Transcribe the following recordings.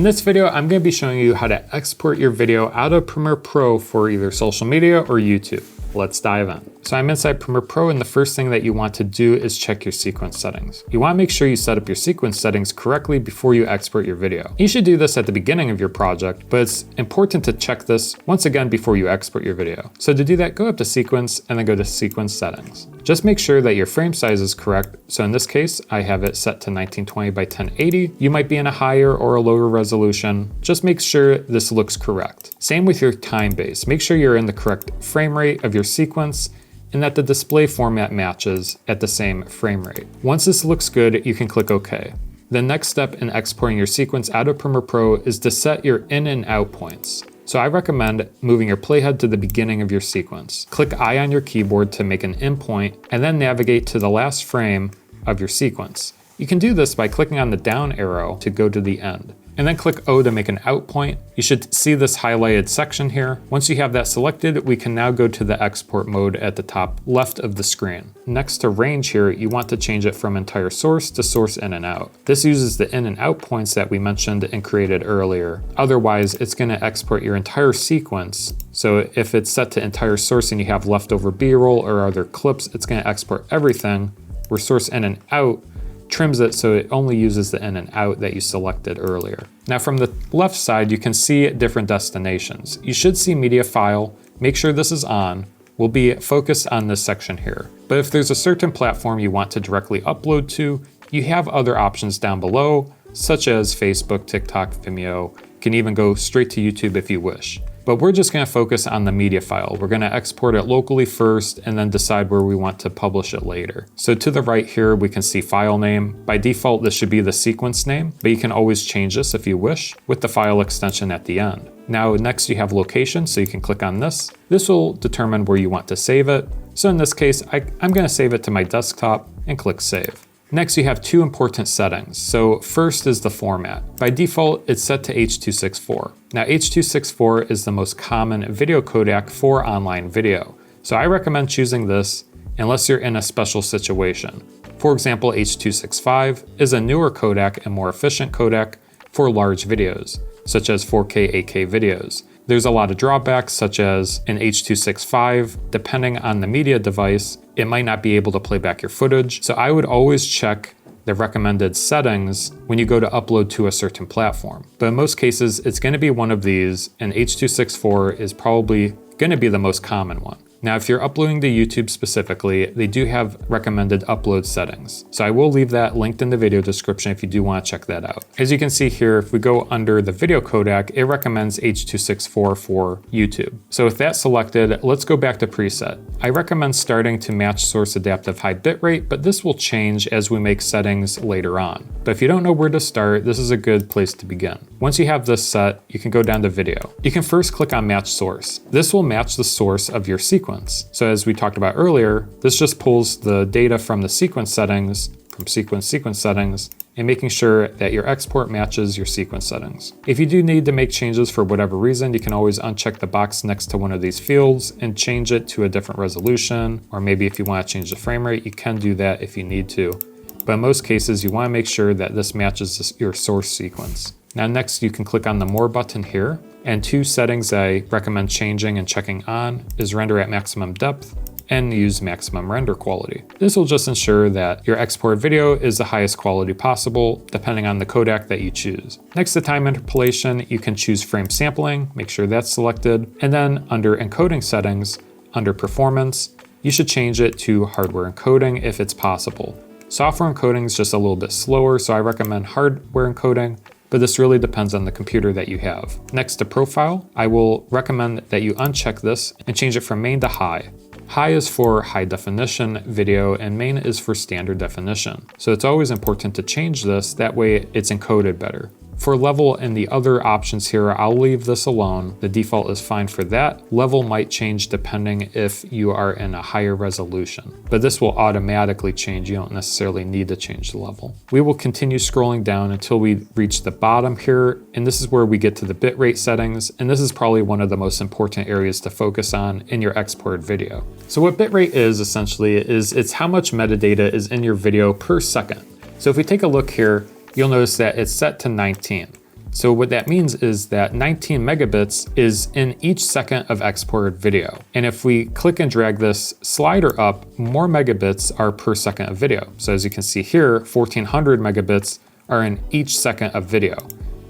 In this video, I'm going to be showing you how to export your video out of Premiere Pro for either social media or YouTube. Let's dive in. So I'm inside Premiere Pro, and the first thing that you want to do is check your sequence settings. You want to make sure you set up your sequence settings correctly before you export your video. You should do this at the beginning of your project, but it's important to check this once again before you export your video. So to do that, go up to Sequence and then go to Sequence Settings. Just make sure that your frame size is correct. So in this case, I have it set to 1920 by 1080. You might be in a higher or a lower resolution. Just make sure this looks correct. Same with your time base. Make sure you're in the correct frame rate of your sequence and that the display format matches at the same frame rate. Once this looks good, you can click OK. The next step in exporting your sequence out of Premiere Pro is to set your in and out points. So I recommend moving your playhead to the beginning of your sequence. Click I on your keyboard to make an in point, and then navigate to the last frame of your sequence. You can do this by clicking on the down arrow to go to the end, and then click O to make an out point. You should see this highlighted section here. Once you have that selected, we can now go to the export mode at the top left of the screen. Next to range here, you want to change it from entire source to source in and out. This uses the in and out points that we mentioned and created earlier. Otherwise, it's going to export your entire sequence. So if it's set to entire source and you have leftover B-roll or other clips, it's going to export everything, where source in and out trims it so it only uses the in and out that you selected earlier. Now from the left side, you can see different destinations. You should see media file. Make sure this is on. We'll be focused on this section here. But if there's a certain platform you want to directly upload to, you have other options down below, such as Facebook, TikTok, Vimeo. You can even go straight to YouTube if you wish. But we're just going to focus on the media file. We're going to export it locally first and then decide where we want to publish it later. So to the right here, we can see file name. By default, this should be the sequence name, but you can always change this if you wish with the file extension at the end. Now, next you have location, so you can click on this. This will determine where you want to save it. So in this case, I'm going to save it to my desktop and click save. Next, you have two important settings. So first is the format. By default, it's set to H.264. Now, H.264 is the most common video codec for online video. So I recommend choosing this unless you're in a special situation. For example, H.265 is a newer codec and more efficient codec for large videos, such as 4K, 8K videos. There's a lot of drawbacks, such as in H.265, depending on the media device, it might not be able to play back your footage. So I would always check the recommended settings when you go to upload to a certain platform. But in most cases, it's going to be one of these, and H.264 is probably going to be the most common one. Now, if you're uploading to YouTube specifically, they do have recommended upload settings. So I will leave that linked in the video description if you do want to check that out. As you can see here, if we go under the video codec, it recommends H.264 for YouTube. So with that selected, let's go back to preset. I recommend starting to match source adaptive high bitrate, but this will change as we make settings later on. But if you don't know where to start, this is a good place to begin. Once you have this set, you can go down to video. You can first click on match source. This will match the source of your sequence. So as we talked about earlier, this just pulls the data from the sequence settings, from sequence settings, and making sure that your export matches your sequence settings. If you do need to make changes for whatever reason, you can always uncheck the box next to one of these fields and change it to a different resolution, or maybe if you want to change the frame rate, you can do that if you need to. But in most cases, you want to make sure that this matches your source sequence. Now next, you can click on the More button here, and two settings I recommend changing and checking on is render at maximum depth and use maximum render quality. This will just ensure that your export video is the highest quality possible, depending on the codec that you choose. Next to time interpolation, you can choose frame sampling, make sure that's selected, and then under encoding settings, under performance, you should change it to hardware encoding if it's possible. Software encoding is just a little bit slower, so I recommend hardware encoding, but this really depends on the computer that you have. Next to profile, I will recommend that you uncheck this and change it from main to high. High is for high definition video and main is for standard definition. So it's always important to change this, that way it's encoded better. For level and the other options here, I'll leave this alone. The default is fine for that. Level might change depending if you are in a higher resolution, but this will automatically change. You don't necessarily need to change the level. We will continue scrolling down until we reach the bottom here, and this is where we get to the bitrate settings, and this is probably one of the most important areas to focus on in your exported video. So what bitrate is essentially is it's how much metadata is in your video per second. So if we take a look here, you'll notice that it's set to 19. So what that means is that 19 megabits is in each second of exported video. And if we click and drag this slider up, more megabits are per second of video. So as you can see here, 1400 megabits are in each second of video.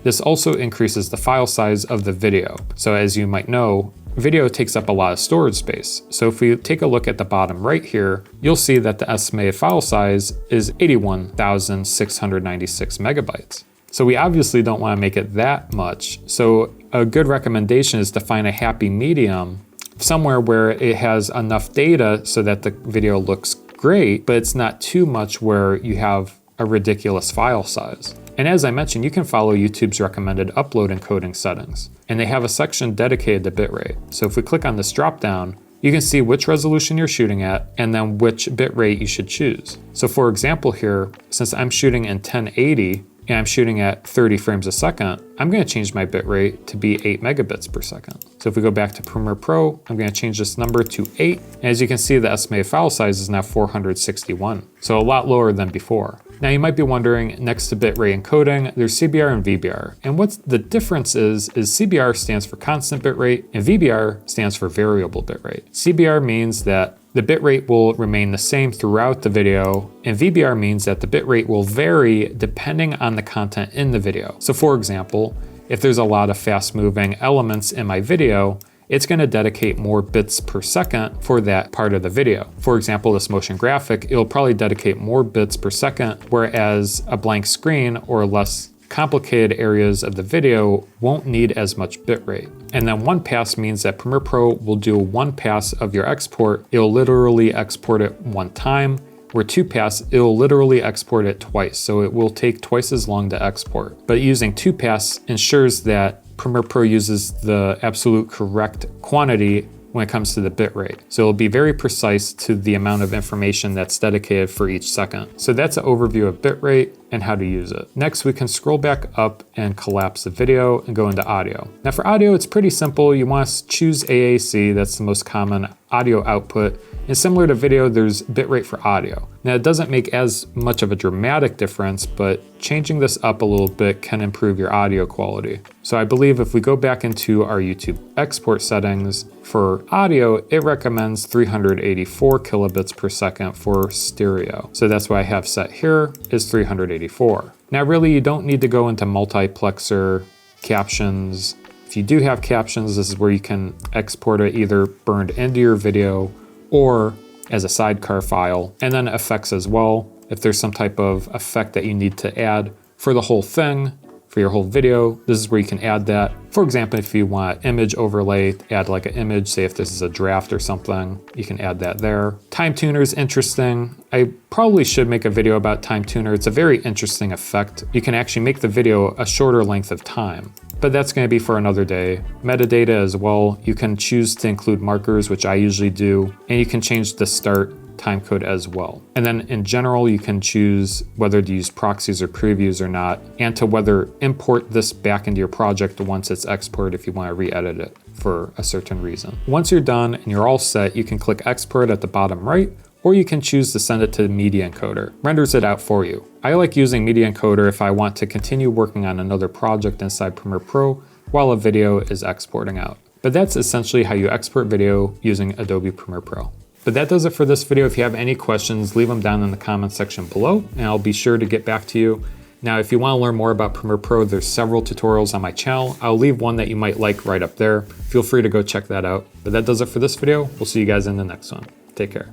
This also increases the file size of the video. So as you might know, video takes up a lot of storage space. So if we take a look at the bottom right here, you'll see that the estimated file size is 81,696 megabytes. So we obviously don't want to make it that much. So a good recommendation is to find a happy medium, somewhere where it has enough data so that the video looks great, but it's not too much where you have a ridiculous file size. And as I mentioned, you can follow YouTube's recommended upload encoding settings, and they have a section dedicated to bitrate. So if we click on this dropdown, you can see which resolution you're shooting at and then which bitrate you should choose. So for example here, since I'm shooting in 1080 and I'm shooting at 30 frames a second, I'm going to change my bitrate to be 8 megabits per second. So if we go back to Premiere Pro, I'm going to change this number to 8. And as you can see, the estimated file size is now 461, so a lot lower than before. Now you might be wondering, next to bitrate encoding, there's CBR and VBR. And what the difference is CBR stands for constant bitrate and VBR stands for variable bitrate. CBR means that the bitrate will remain the same throughout the video, and VBR means that the bitrate will vary depending on the content in the video. So for example, if there's a lot of fast-moving elements in my video, it's going to dedicate more bits per second for that part of the video. For example, this motion graphic, it'll probably dedicate more bits per second, whereas a blank screen or less complicated areas of the video won't need as much bitrate. And then one pass means that Premiere Pro will do one pass of your export. It'll literally export it one time, where two pass, it'll literally export it twice. So it will take twice as long to export. But using two pass ensures that Premiere Pro uses the absolute correct quantity when it comes to the bitrate. So it'll be very precise to the amount of information that's dedicated for each second. So that's an overview of bitrate and how to use it. Next, we can scroll back up and collapse the video and go into audio. Now for audio, it's pretty simple. You want to choose AAC, that's the most common audio output. And similar to video, there's bitrate for audio. Now it doesn't make as much of a dramatic difference, but changing this up a little bit can improve your audio quality. So I believe if we go back into our YouTube export settings, for audio, it recommends 384 kilobits per second for stereo. So that's what I have set here is 384. Now really, you don't need to go into multiplexer, captions. If you do have captions, this is where you can export it either burned into your video or as a sidecar file, and then effects as well. If there's some type of effect that you need to add for the whole thing, for your whole video, this is where you can add that. For example, if you want image overlay, add like an image, say if this is a draft or something, you can add that there. Time tuner is interesting. I probably should make a video about time tuner. It's a very interesting effect. You can actually make the video a shorter length of time, but that's going to be for another day. Metadata as well. You can choose to include markers, which I usually do, and you can change the start timecode as well. And then in general, you can choose whether to use proxies or previews or not, and to whether import this back into your project once it's exported if you want to re-edit it for a certain reason. Once you're done and you're all set, you can click export at the bottom right, or you can choose to send it to Media Encoder. Renders it out for you. I like using Media Encoder if I want to continue working on another project inside Premiere Pro while a video is exporting out. But that's essentially how you export video using Adobe Premiere Pro. But that does it for this video. If you have any questions, leave them down in the comment section below, and I'll be sure to get back to you. Now, if you want to learn more about Premiere Pro, there's several tutorials on my channel. I'll leave one that you might like right up there. Feel free to go check that out. But that does it for this video. We'll see you guys in the next one. Take care.